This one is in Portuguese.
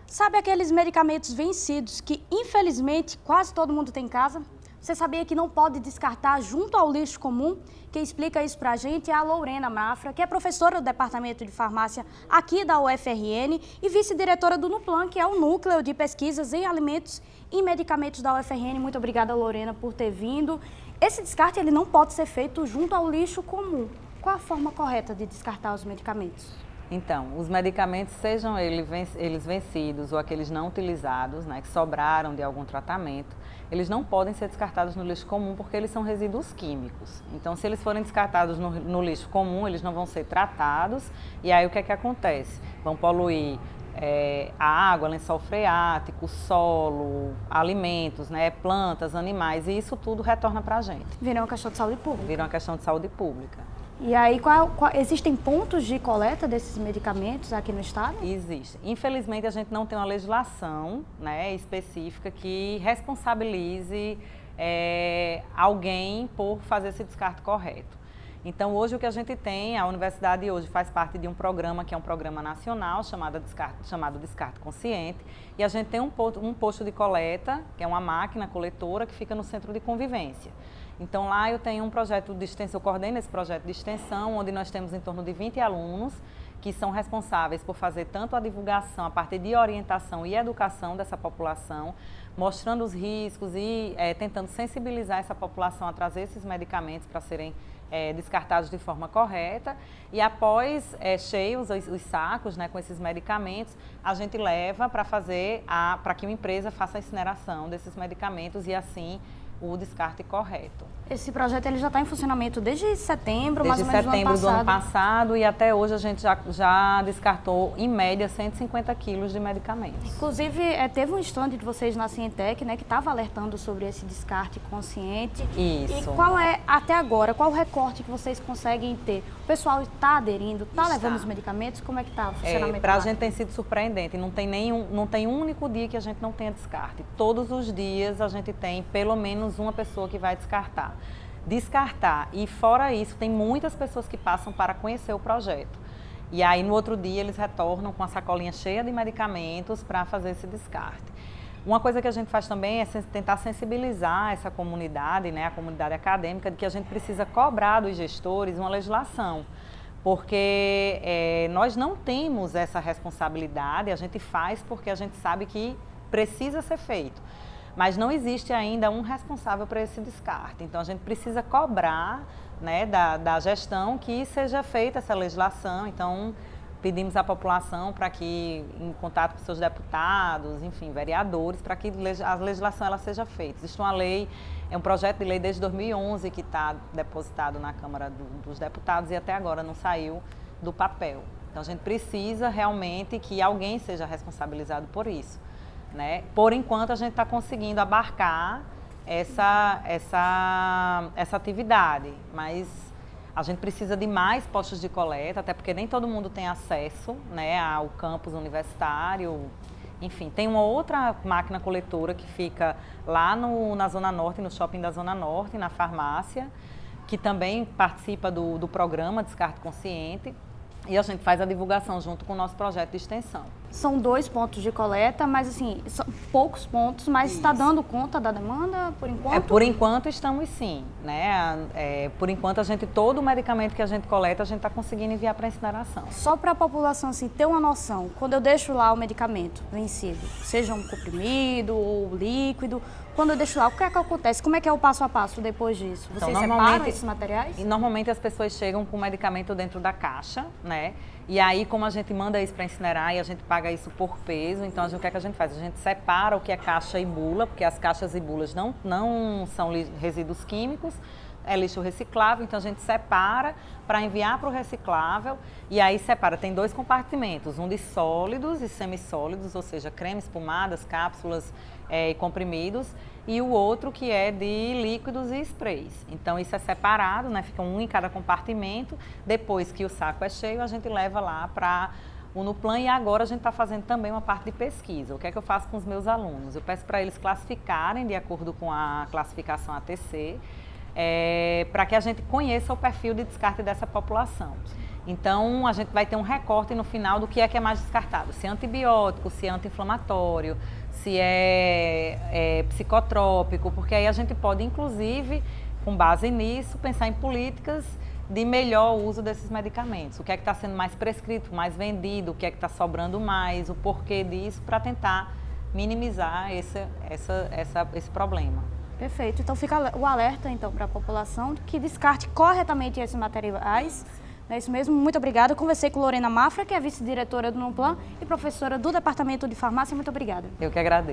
Sabe aqueles medicamentos vencidos que, infelizmente, quase todo mundo tem em casa? Você sabia que não pode descartar junto ao lixo comum? Quem explica isso pra gente é a Lorena Mafra, que é professora do Departamento de Farmácia aqui da UFRN e vice-diretora do NUPLAN, que é o Núcleo de Pesquisas em Alimentos e Medicamentos da UFRN. Muito obrigada, Lorena, por ter vindo. Esse descarte ele não pode ser feito junto ao lixo comum. Qual a forma correta de descartar os medicamentos? Então, os medicamentos, sejam eles vencidos ou aqueles não utilizados, né, que sobraram de algum tratamento, eles não podem ser descartados no lixo comum porque eles são resíduos químicos. Então, se eles forem descartados no lixo comum, eles não vão ser tratados e aí o que é que acontece? Vão poluir a água, lençol freático, solo, alimentos, né, plantas, animais, e isso tudo retorna para a gente. Vira uma questão de saúde pública. Vira uma questão de saúde pública. E aí, existem pontos de coleta desses medicamentos aqui no estado? Existe. Infelizmente, a gente não tem uma legislação, né, específica que responsabilize alguém por fazer esse descarte correto. Então, hoje o que a gente tem, a universidade hoje faz parte de um programa que é um programa nacional chamado Descarte Consciente, e a gente tem um posto de coleta, que é uma máquina coletora que fica no centro de convivência. Então, lá eu tenho um projeto de extensão, eu coordeno esse projeto de extensão, onde nós temos em torno de 20 alunos que são responsáveis por fazer tanto a divulgação, a parte de orientação e educação dessa população, mostrando os riscos e tentando sensibilizar essa população a trazer esses medicamentos para serem descartados de forma correta. E após cheios os sacos, né, com esses medicamentos, a gente leva para que uma empresa faça a incineração desses medicamentos e assim o descarte correto. Esse projeto ele já está em funcionamento desde setembro, mais ou menos do ano passado, e até hoje a gente já descartou, em média, 150 quilos de medicamentos. Inclusive, teve um stand de vocês na Cientec, né, que estava alertando sobre esse descarte consciente. Isso. E qual é, até agora, qual o recorte que vocês conseguem ter? O pessoal está aderindo, está levando os medicamentos? Como é que está o funcionamento? Para a gente tem sido surpreendente, não tem um único dia que a gente não tenha descarte. Todos os dias a gente tem pelo menos uma pessoa que vai descartar. E fora isso, tem muitas pessoas que passam para conhecer o projeto. E aí no outro dia eles retornam com a sacolinha cheia de medicamentos para fazer esse descarte. Uma coisa que a gente faz também é tentar sensibilizar essa comunidade, né, a comunidade acadêmica, de que a gente precisa cobrar dos gestores uma legislação. Porque nós não temos essa responsabilidade, a gente faz porque a gente sabe que precisa ser feito. Mas não existe ainda um responsável para esse descarte. Então, a gente precisa cobrar, né, da gestão que seja feita essa legislação. Então, pedimos à população para que, em contato com seus deputados, enfim, vereadores, para que a legislação ela seja feita. Existe uma lei, é um projeto de lei desde 2011 que está depositado na Câmara dos Deputados e até agora não saiu do papel. Então, a gente precisa realmente que alguém seja responsabilizado por isso. Né? Por enquanto, a gente está conseguindo abarcar essa atividade, mas a gente precisa de mais postos de coleta, até porque nem todo mundo tem acesso, né, ao campus universitário. Enfim, tem uma outra máquina coletora que fica lá na Zona Norte, no shopping da Zona Norte, na farmácia, que também participa do programa Descarte Consciente. E a gente faz a divulgação junto com o nosso projeto de extensão. São 2 pontos de coleta, mas assim, são poucos pontos, mas está dando conta da demanda por enquanto? Por enquanto estamos sim, né? Por enquanto todo o medicamento que a gente coleta, a gente está conseguindo enviar para incineração. Só para a população assim, ter uma noção, quando eu deixo lá o medicamento vencido, seja um comprimido ou líquido, quando eu deixo lá, o que é que acontece? Como é que é o passo a passo depois disso? Vocês separam esses materiais? E normalmente as pessoas chegam com o medicamento dentro da caixa, né? E aí, como a gente manda isso para incinerar e a gente paga isso por peso, então o que é que a gente faz? A gente separa o que é caixa e bula, porque as caixas e bulas não são resíduos químicos, é lixo reciclável, então a gente separa para enviar para o reciclável e aí separa, tem 2 compartimentos, um de sólidos e semissólidos, ou seja, cremes, pomadas, cápsulas e comprimidos, e o outro que é de líquidos e sprays. Então isso é separado, né? Fica um em cada compartimento. Depois que o saco é cheio, a gente leva lá para o NUPLAN e agora a gente está fazendo também uma parte de pesquisa. O que é que eu faço com os meus alunos? Eu peço para eles classificarem de acordo com a classificação ATC, para que a gente conheça o perfil de descarte dessa população. Então, a gente vai ter um recorte no final do que é mais descartado. Se é antibiótico, se é anti-inflamatório, se é psicotrópico, porque aí a gente pode, inclusive, com base nisso, pensar em políticas de melhor uso desses medicamentos. O que é que está sendo mais prescrito, mais vendido, o que é que está sobrando mais, o porquê disso, para tentar minimizar esse problema. Perfeito. Então fica o alerta então, para a população que descarte corretamente esses materiais. É isso mesmo. Muito obrigada. Eu conversei com Lorena Mafra, que é vice-diretora do NUPLAN e professora do Departamento de Farmácia. Muito obrigada. Eu que agradeço.